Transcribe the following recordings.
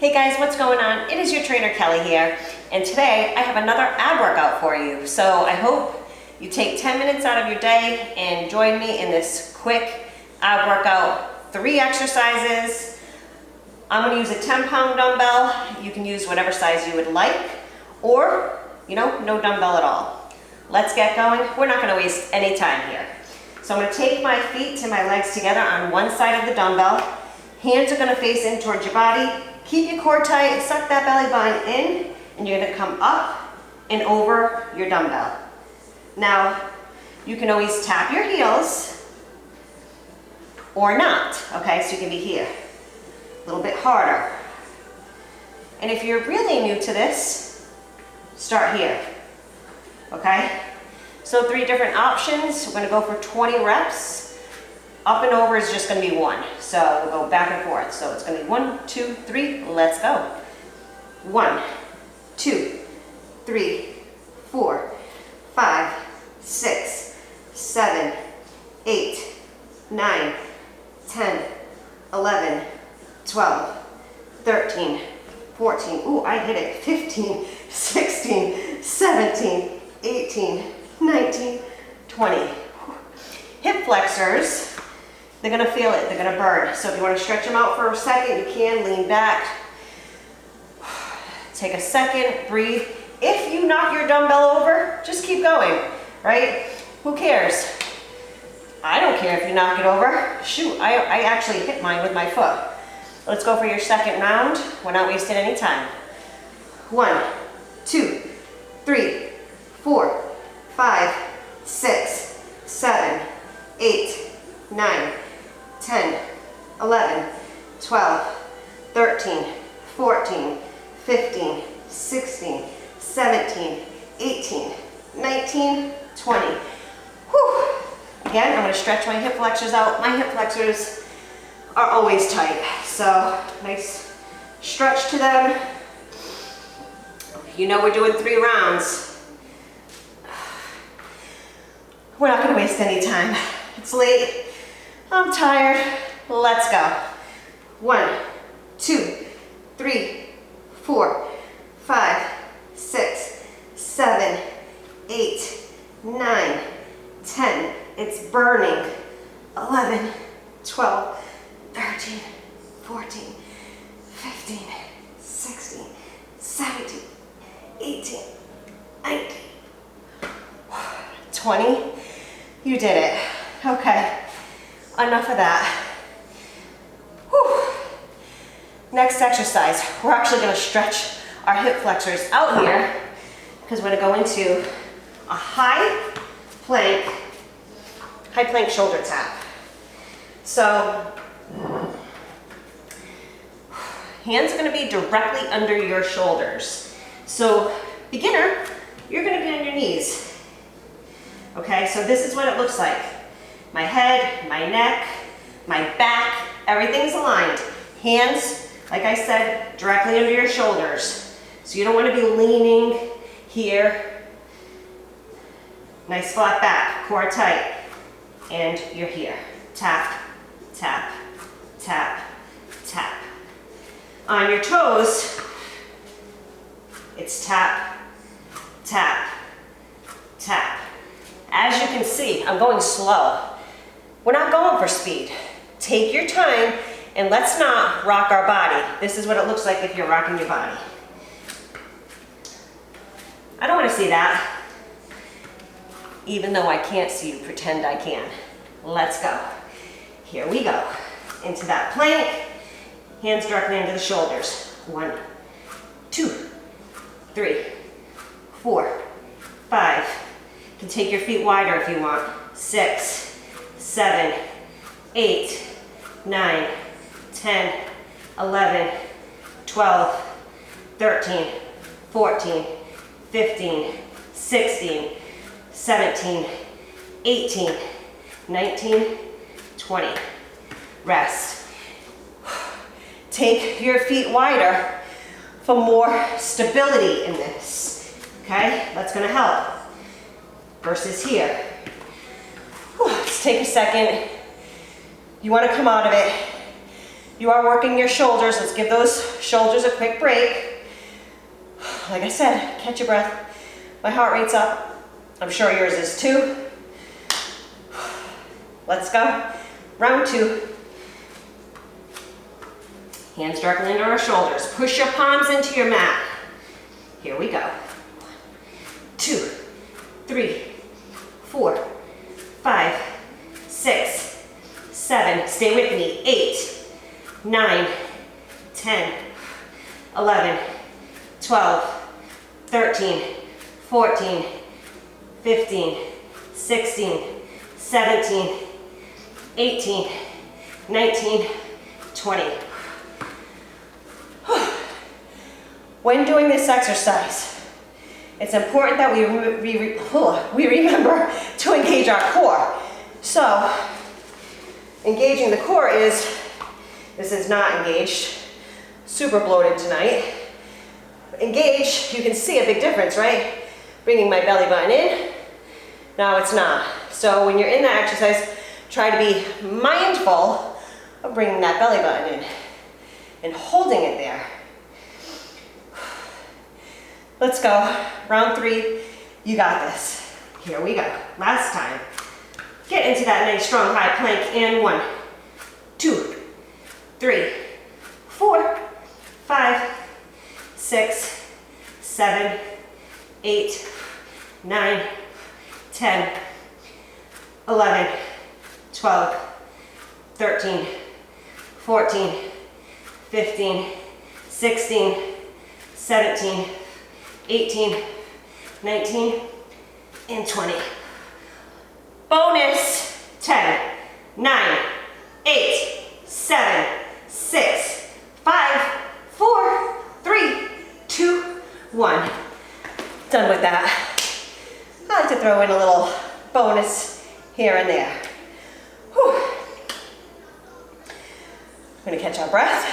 Hey guys, what's going on? It is your trainer Kelly here, and today I have another ab workout for you. So I hope you take 10 minutes out of your day and join me in this quick ab workout. 3 exercises. I'm going to use a 10-pound dumbbell. You can use whatever size you would like, or, no dumbbell at all. Let's get going. We're not going to waste any time here. So I'm going to take my feet and my legs together on one side of the dumbbell. Hands are going to face in towards your body. Keep your core tight, suck that belly button in, and you're going to come up and over your dumbbell. Now, you can always tap your heels or not, okay? So you can be here, a little bit harder. And if you're really new to this, start here, okay? So 3 different options. We're going to go for 20 reps. Up and over is just going to be 1. So we'll go back and forth. So it's going to be 1, 2, 3. Let's go. 1, 2, 3, 4, 5, 6, 7, 8, 9, 10, 11, 12, 13, 14. Ooh, I hit it. 15, 16, 17, 18, 19, 20. Hip flexors. They're gonna feel it, they're gonna burn. So if you wanna stretch them out for a second, you can lean back. Take a second, breathe. If you knock your dumbbell over, just keep going, right? Who cares? I don't care if you knock it over. Shoot, I actually hit mine with my foot. Let's go for your second round. We're not wasting any time. 1, 2, 3, 4, 5, 6, 7, 8, 9, 10, 11, 12, 13, 14, 15, 16, 17, 18, 19, 20. Whew. Again, I'm going to stretch my hip flexors out. My hip flexors are always tight, so nice stretch to them. You know we're doing 3 rounds. We're not going to waste any time. It's late. I'm tired. Let's go. 1, 2, 3, 4, 5, 6, 7, 8, 9, 10. It's burning. 11, 12, 13, 14, 15, 16, 17, 18, 19, 20. You did it. Okay. Enough of that. Whew. Next exercise, we're actually going to stretch our hip flexors out here because we're going to go into a high plank shoulder tap. So hands are going to be directly under your shoulders. So beginner, you're going to be on your knees. Okay, so this is what it looks like. My head, my neck, my back, everything's aligned. Hands, like I said, directly under your shoulders. So you don't want to be leaning here. Nice flat back, core tight. And you're here. Tap, tap, tap, tap. On your toes, it's tap, tap, tap. As you can see, I'm going slow. We're not going for speed. Take your time and let's not rock our body. This is what it looks like if you're rocking your body. I don't want to see that. Even though I can't see you, pretend I can. Let's go. Here we go. Into that plank. Hands directly under the shoulders. 1, 2, 3, 4, 5. You can take your feet wider if you want. 6, 7, 8, 9, 10, 11, 12, 13, 14, 15, 16, 17, 18, 19, 20. Rest. Take your feet wider for more stability in this. Okay, that's going to help. Versus here. Let's take a second. You want to come out of it. You are working your shoulders. Let's give those shoulders a quick break. Like I said, catch your breath. My heart rate's up. I'm sure yours is too. Let's go. Round 2. Hands directly into our shoulders. Push your palms into your mat. Here we go. 2, 3, 4, 5, 6, 7. Stay with me. 8, 9, 10, 11, 12, 13, 14, 15, 16, 17, 18, 19, 20. When doing this exercise, it's important that we remember to engage our core. So, engaging the core is, this is not engaged, super bloated tonight. Engage, you can see a big difference, right? Bringing my belly button in, now it's not. So when you're in that exercise, try to be mindful of bringing that belly button in and holding it there. Let's go. Round 3. You got this. Here we go. Last time. Get into that nice strong high plank. And 1, 2, 3, 4, 5, 6, 7, 8, 9, 10, 11, 12, 13, 14, 15, 16, 17, 18, 19, and 20. Bonus. 10, 9, 8, 7, 6, 5, 4, 3, 2, 1. Done with that. I like to throw in a little bonus here and there. Whew. I'm gonna catch our breath.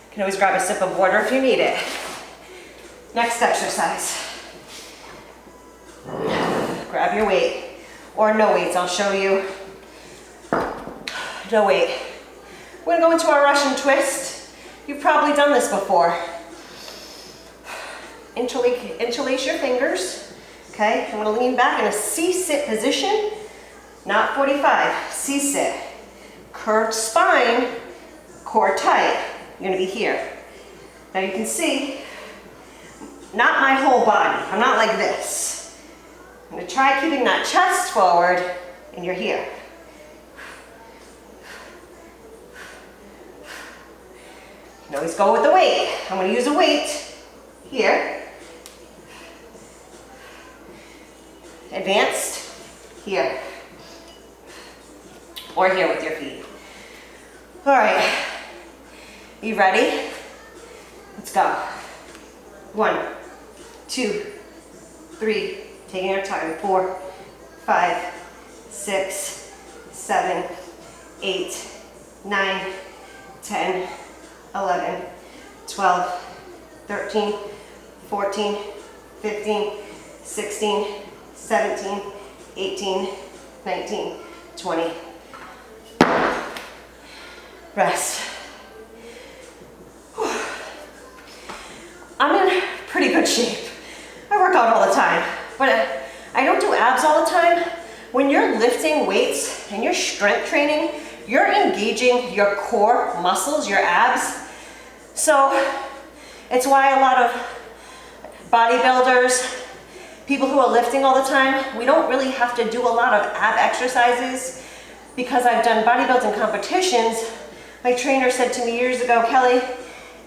You can always grab a sip of water if you need it. Next exercise. Grab your weight, or no weights, I'll show you. No weight. We're gonna go into our Russian twist. You've probably done this before. Interlace your fingers, okay? I'm gonna lean back in a C-sit position, not 45, C-sit. Curved spine, core tight. You're gonna be here. Now you can see, not my whole body. I'm not like this. I'm gonna try keeping that chest forward, and you're here. You can always go with the weight. I'm gonna use a weight here. Advanced, here. Or here with your feet. All right, you ready? Let's go. 1, 2, 3, taking our time. 4, 5, 6, 7, 8, 9, 10, 11, 12, 13, 14, 15, 16, 17, 18, 19, 20. Rest. Whew. I'm in pretty good shape. I work out all the time, but I don't do abs all the time. When you're lifting weights and you're strength training, you're engaging your core muscles, your abs. So it's why a lot of bodybuilders, people who are lifting all the time, we don't really have to do a lot of ab exercises. Because I've done bodybuilding competitions, my trainer said to me years ago, Kelly,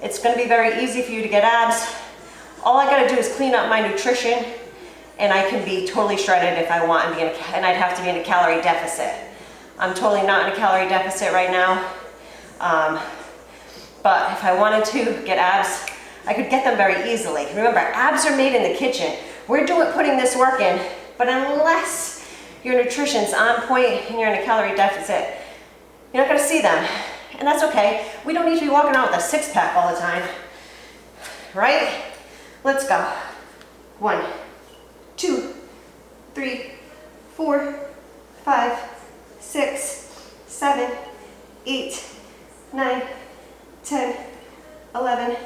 it's gonna be very easy for you to get abs. All I gotta do is clean up my nutrition and I can be totally shredded if I want and I'd have to be in a calorie deficit. I'm totally not in a calorie deficit right now. But if I wanted to get abs, I could get them very easily. Remember, abs are made in the kitchen. We're putting this work in, but unless your nutrition's on point and you're in a calorie deficit, you're not gonna see them. And that's okay. We don't need to be walking around with a six-pack all the time, right? Let's go. 1, 2, 3, 4, 5, 6, 7, 8, 9, 10, 11,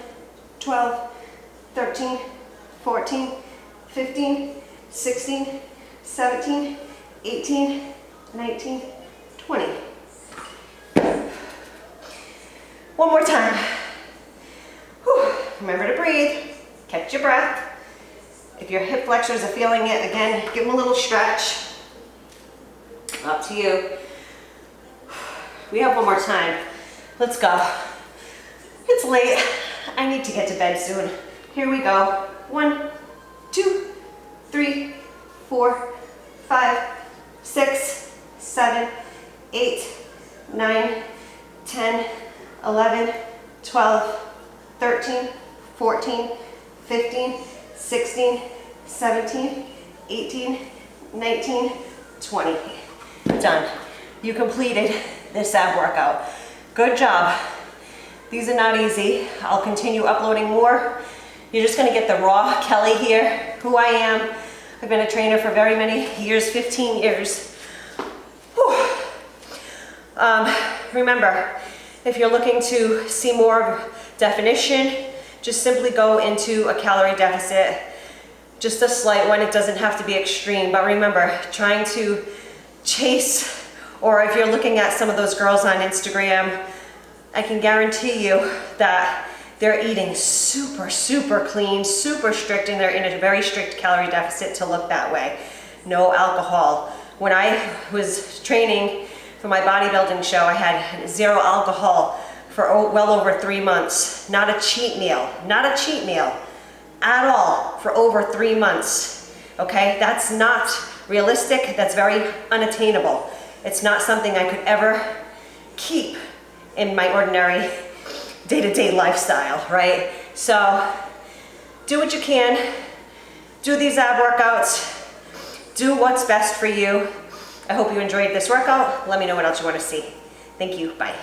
12, 13, 14, 15, 16, 17, 18, 19, 20. One more time. Whew. Remember to breathe, catch your breath. If your hip flexors are feeling it, again, give them a little stretch. Up to you. We have one more time. Let's go. It's late. I need to get to bed soon. Here we go. 1, 2, 3, 4, 5, 6, 7, 8, 9, 10, 11, 12, 13, 14, 15, 16, 17, 18, 19, 20. Done. You completed this ab workout. Good job. These are not easy. I'll continue uploading more. You're just going to get the raw Kelly here, who I am. I've been a trainer for very many years, 15 years. Remember, if you're looking to see more definition, just simply go into a calorie deficit. Just a slight one. It doesn't have to be extreme, but remember, trying to chase, or if you're looking at some of those girls on Instagram, I can guarantee you that they're eating super, super clean, super strict, and they're in a very strict calorie deficit to look that way. No alcohol. When I was training for my bodybuilding show, I had 0 alcohol for well over 3 months. Not a cheat meal, not a cheat meal at all for over 3 months. Okay, that's not realistic. That's very unattainable. It's not something I could ever keep in my ordinary day-to-day lifestyle, right? So do what you can. Do these ab workouts. Do what's best for you. I hope you enjoyed this workout. Let me know what else you want to see. Thank you. Bye.